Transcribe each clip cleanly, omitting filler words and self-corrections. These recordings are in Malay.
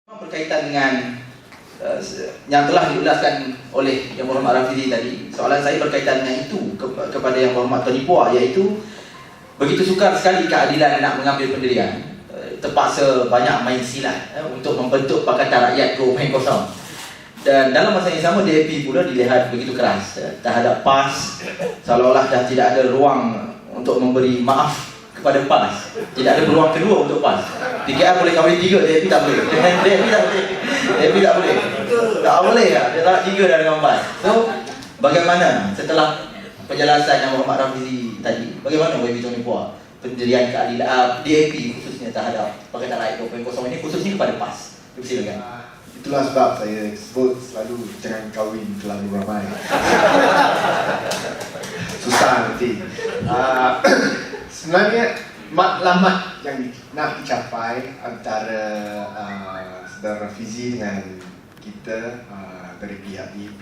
Berkaitan dengan yang telah diulaskan oleh Yang Berhormat Rafizi tadi, soalan saya berkaitan dengan itu kepada Yang Berhormat Tony Phua, iaitu begitu sukar sekali keadilan nak mengambil pendirian, terpaksa banyak main silat untuk membentuk Pakatan Rakyat 2.0. Dan dalam masa yang sama DAP pula dilihat begitu keras terhadap PAS, seolah-olah dah tidak ada ruang untuk memberi maaf kepada PAS. Tidak ada peluang kedua untuk PAS. PKR boleh kahwin 3, DAP tak boleh. DAP tak boleh. DAP tak boleh. Tak boleh lah. Dia tak 3 dah dengan PAS. So, bagaimana setelah penjelasan Yang Berhormat Rafizi tadi, bagaimana YB Tony Phua pendirian keadilan DAP khususnya terhadap Pakatan Rakyat 2.0 ini, khususnya kepada PAS? Silakan. Itulah sebab saya sebut selalu jangan kahwin terlalu ramai. Susah nanti. Sebenarnya matlamat yang nak dicapai antara saudara Rafizi dengan kita dari pihak DAP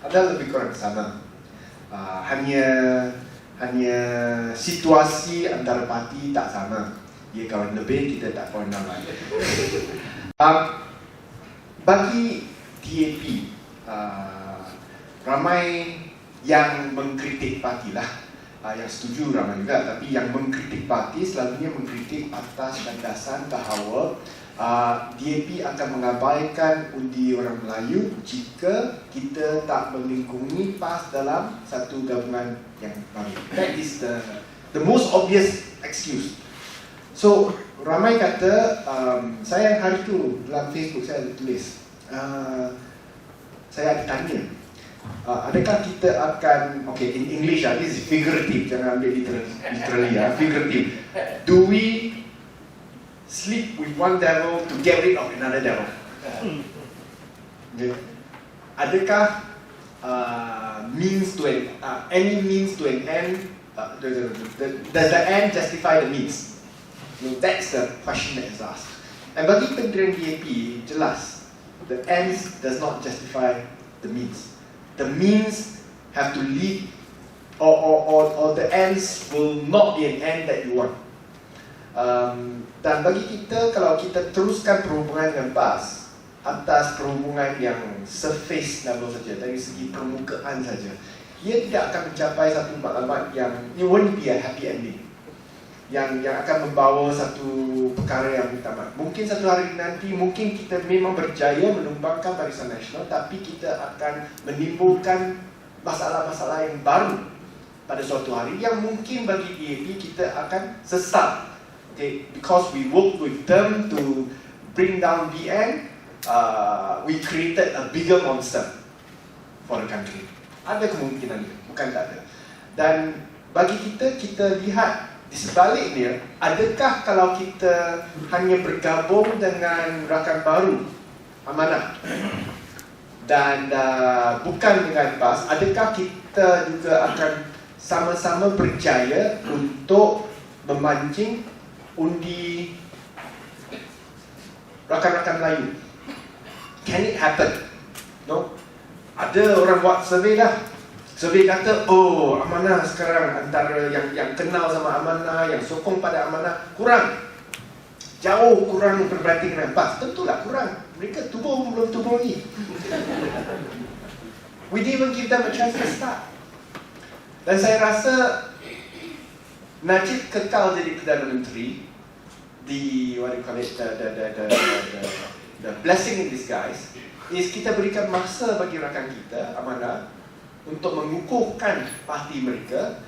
adalah lebih kurang sama. Hanya situasi antara parti tak sama. Dia kawan lebih, kita tak kawan ramai. Bagi DAP, ramai yang mengkritik parti lah. Yang setuju ramai juga, tapi yang mengkritik parti selalunya mengkritik atas landasan bahawa DAP akan mengabaikan undi orang Melayu jika kita tak melingkungi PAS dalam satu gabungan yang baru. That is the most obvious excuse. So, ramai kata, saya hari tu dalam Facebook saya tulis, saya ada tanya, adakah kita akan, okay, in English this is figurative, jangan ambil literally, figurative. Do we sleep with one devil to get rid of another devil? Okay. Adakah means to any means to an end, does the end justify the means? That's the question that is asked. And bagi pendirian DAP, jelas, the ends does not justify the means. The means have to lead, or the ends will not be an end that you want. Dan bagi kita, kalau kita teruskan perhubungan dengan PAS atas perhubungan yang surface level saja, dari segi permukaan saja, ia tidak akan mencapai satu maklumat yang it won't be a happy ending, yang akan membawa satu perkara yang tamat. Mungkin satu hari nanti, mungkin kita memang berjaya menumbangkan Barisan Nasional, tapi kita akan menimbulkan masalah-masalah yang baru pada suatu hari yang mungkin bagi DAP kita akan sesat. Okay, because we work with them to bring down BN, we created a bigger monster for the country. Ada kemungkinan, bukan tak ada. Dan bagi kita lihat di sebaliknya, adakah kalau kita hanya bergabung dengan rakan baru Amanah dan bukan dengan PAS, adakah kita juga akan sama-sama berjaya untuk memancing undi rakan-rakan Melayu? Can it happen? No? Ada orang buat survey lah. Survey kata, oh, Amanah sekarang antara yang kenal sama Amanah, yang sokong pada Amanah, kurang. Jauh kurang berbanding dengan PAS. Tentulah kurang. Mereka tubuh belum tubuh lagi. We didn't even give them a chance to start. Dan saya rasa Najib kekal jadi Perdana Menteri, what do you call it, the blessing in disguise, is kita berikan masa bagi rakan kita, Amanah, untuk mengukuhkan parti mereka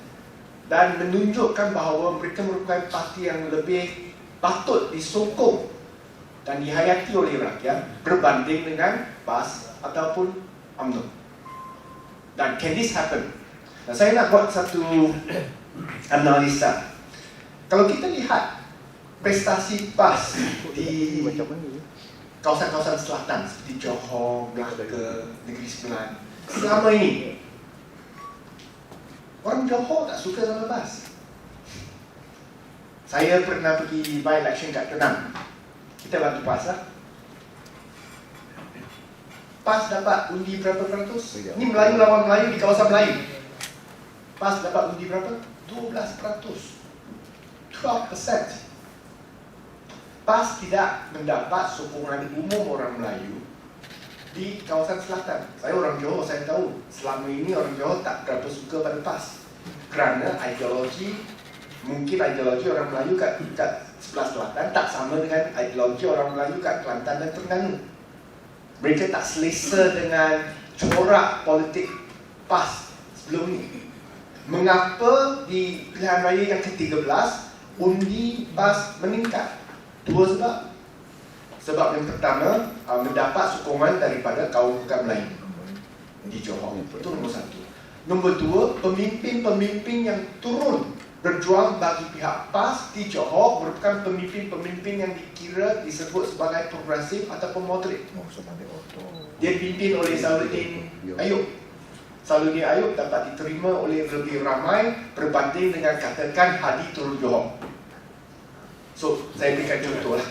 dan menunjukkan bahawa mereka merupakan parti yang lebih patut disokong dan dihayati oleh rakyat berbanding dengan PAS ataupun UMNO. Dan can this happen? Dan saya nak buat satu analisa. Kalau kita lihat prestasi PAS di kawasan-kawasan selatan seperti Johor, Melaka, Negeri Sembilan, selama ini orang Johor tak suka sama PAS. Saya pernah pergi by-election kat Penang. Kita bantu PAS lah. PAS dapat undi berapa peratus? Ini Melayu lawan Melayu di kawasan Melayu. PAS dapat undi berapa? 12%. 12%. PAS tidak mendapat sokongan umum orang Melayu di kawasan selatan. Saya orang Johor, saya tahu selama ini orang Johor tak berapa suka pada PAS kerana mungkin ideologi orang Melayu kat sebelah selatan tak sama dengan ideologi orang Melayu kat Kelantan dan Terengganu. Mereka tak selesa dengan corak politik PAS sebelum ni. Mengapa di pilihan raya yang ke-13 undi PAS meningkat? Dua sebab. Sebab yang pertama, mendapat sokongan daripada kaum bukan Melayu di Johor. Itu nombor satu. Nombor dua, pemimpin-pemimpin yang turun berjuang bagi pihak PAS di Johor merupakan pemimpin-pemimpin yang disebut sebagai progresif ataupun moderate. Dia dipimpin oleh Salahuddin Ayub. Salahuddin Ayub dapat diterima oleh lebih ramai berbanding dengan katakan Hadi turun Johor. So, saya berikan contoh lah.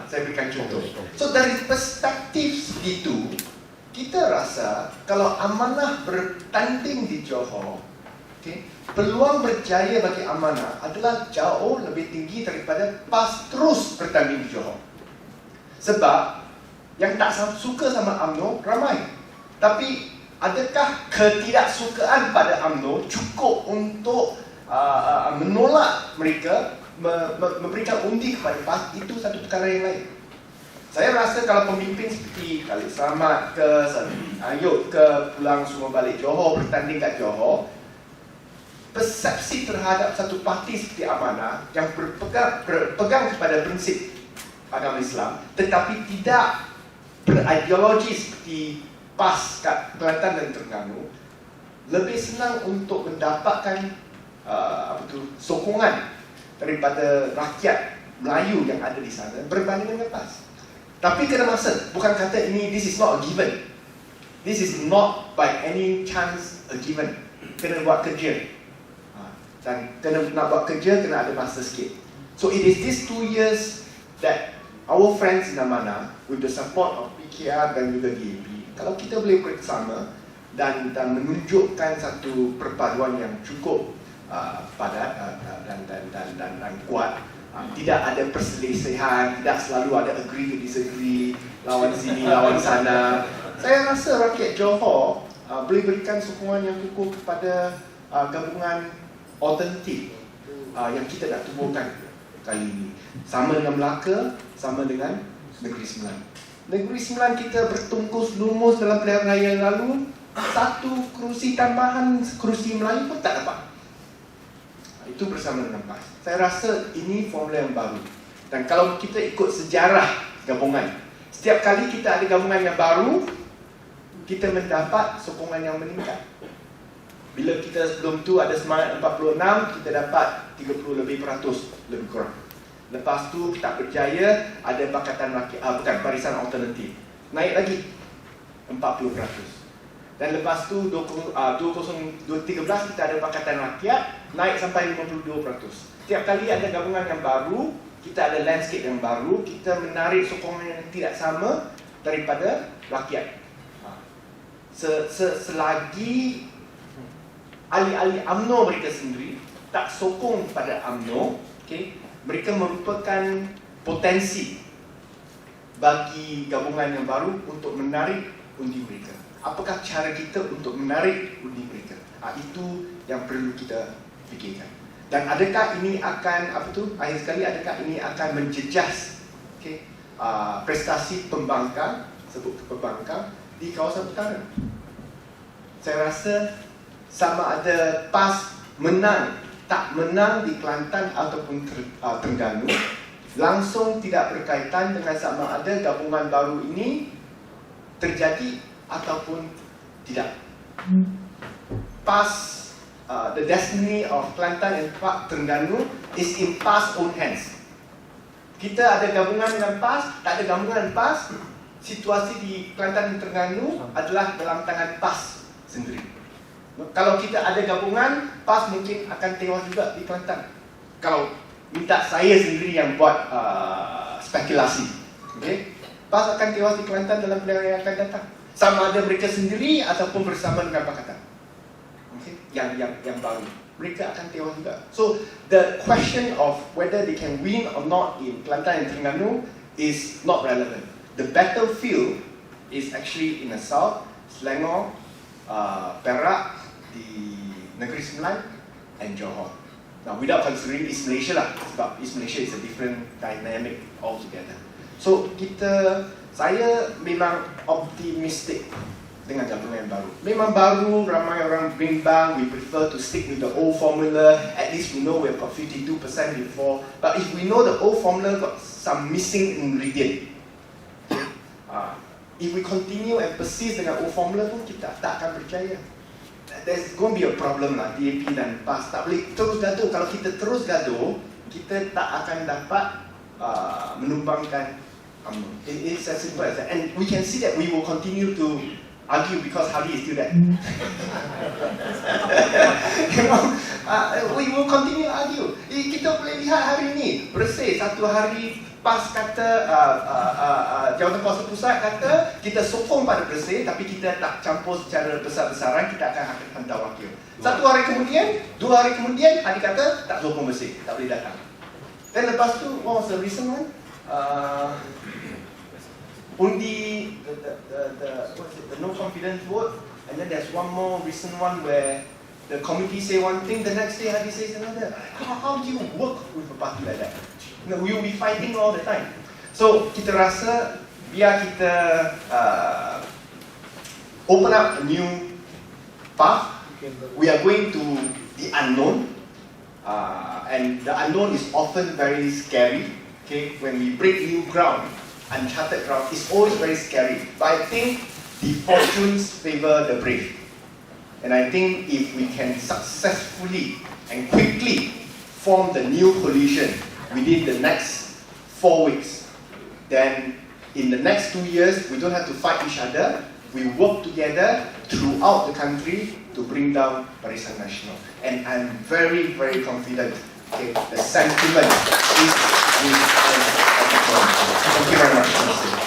Saya berikan contoh. So, dari perspektif itu, kita rasa kalau amanah bertanding di Johor, peluang berjaya bagi amanah adalah jauh lebih tinggi daripada PAS terus bertanding di Johor. Sebab yang tak suka sama UMNO ramai. Tapi adakah ketidaksukaan pada UMNO cukup untuk menolak mereka memberikan undi kepada PAS? Itu satu perkara yang lain. Saya rasa kalau pemimpin seperti Khalid Selamat ke Salahuddin Ayub ke pulang semua balik Johor, bertanding kat Johor, persepsi terhadap satu parti seperti Amanah yang berpegang kepada prinsip agama Islam tetapi tidak berideologi seperti PAS kat Kelantan dan Terengganu lebih senang untuk mendapatkan sokongan daripada rakyat Melayu yang ada di sana berbanding dengan PAS. Tapi kena masa, bukan kata ini this is not a given. This is not by any chance a given. Kena buat kerja. Dan nak buat kerja kena ada masa sikit. So it is these 2 years that our friends in Amanah with the support of PKR dan juga DAP, kalau kita boleh bersama dan menunjukkan satu perpaduan yang cukup padat dan kuat, tidak ada perselisihan, tidak selalu ada agree to disagree, lawan sini lawan sana, saya rasa rakyat Johor boleh berikan sokongan yang cukup kepada gabungan autentik yang kita nak tubuhkan kali ini. Sama dengan Melaka, sama dengan Negeri Sembilan. Negeri Sembilan kita bertungkus lumus dalam pilihan raya yang lalu, satu kerusi tambahan, kerusi Melayu pun tak dapat. Itu bersama dengan PAS. Saya rasa ini formula yang baru. Dan kalau kita ikut sejarah gabungan, setiap kali kita ada gabungan yang baru, kita mendapat sokongan yang meningkat. Bila kita sebelum tu ada semangat 46, kita dapat 30 lebih peratus, lebih kurang. Lepas tu kita berjaya, ada Pakatan Rakyat, Barisan Alternatif, naik lagi 40%. Dan lepas tu 2013 kita ada Pakatan Rakyat, naik sampai 52%. Setiap kali ada gabungan yang baru, kita ada landscape yang baru, kita menarik sokongan yang tidak sama daripada rakyat. Selagi ahli-ahli UMNO mereka sendiri tak sokong pada UMNO, mereka merupakan potensi bagi gabungan yang baru untuk menarik undi mereka. Apakah cara kita untuk menarik undi mereka? Itu yang perlu kita fikirkan. Dan adakah ini akan, akhir sekali adakah ini akan menjejas prestasi pembangkang, sebut pembangkang di kawasan utara? Saya rasa sama ada PAS menang, tak menang di Kelantan ataupun Terengganu, langsung tidak berkaitan dengan sama ada gabungan baru ini terjadi ataupun tidak. PAS, the destiny of Kelantan and Terengganu is in PAS own hands. Kita ada gabungan dengan PAS, tak ada gabungan dengan PAS, situasi di Kelantan dan Terengganu adalah dalam tangan PAS sendiri. Kalau kita ada gabungan, PAS mungkin akan tewas juga di Kelantan. Kalau minta saya sendiri yang buat spekulasi, PAS akan tewas di Kelantan dalam pilihan yang akan datang. Sama ada mereka sendiri ataupun bersama dengan Pakatan. okay, yang baru. Mereka akan tewas juga. So the question of whether they can win or not in Kelantan and Terengganu is not relevant. The battlefield is actually in the south, Selangor, Perak, di Negeri Sembilan, and Johor. Now, without considering East Malaysia lah, sebab East Malaysia is a different dynamic altogether. So, saya memang optimistic dengan gabungan yang baru. Memang baru, ramai orang bimbang, we prefer to stick with the old formula, at least we know we've got 52% before, but if we know the old formula got some missing ingredient, if we continue and persist dengan old formula pun, kita tak akan percaya. There's going to be a problem lah, DAP dan PAS tak boleh terus gaduh. Kalau kita terus gaduh, kita tak akan dapat menumbangkan UMNO. It's as simple as that. And we can see that we will continue to argue because Hardy is still there. We will continue to argue. Kita boleh lihat hari ini, bersih satu hari PAS kata, Jawatan Kuasa Pusat kata kita sokong pada Bersih, tapi kita tak campur secara besar-besaran, kita akan hantar wakil. Satu hari kemudian, 2 hari kemudian, Hadi kata tak sokong Bersih, tak boleh datang. Dan lepas tu, what was the recent one? Undi the no confidence vote, and then there's one more recent one where the committee say one thing, the next day Hadi says another. How do you work with a party like that? We will be fighting all the time. So kita rasa biar kita open up a new path. We are going to the unknown, and the unknown is often very scary. Okay, when we break new ground, uncharted ground, it's always very scary. But I think the fortunes favor the brave, and I think if we can successfully and quickly form the new coalition within the next 4 weeks, then in the next 2 years, we don't have to fight each other. We work together throughout the country to bring down Barisan Nasional. And I'm very, very confident, okay, the sentiment is with us. Thank you very much.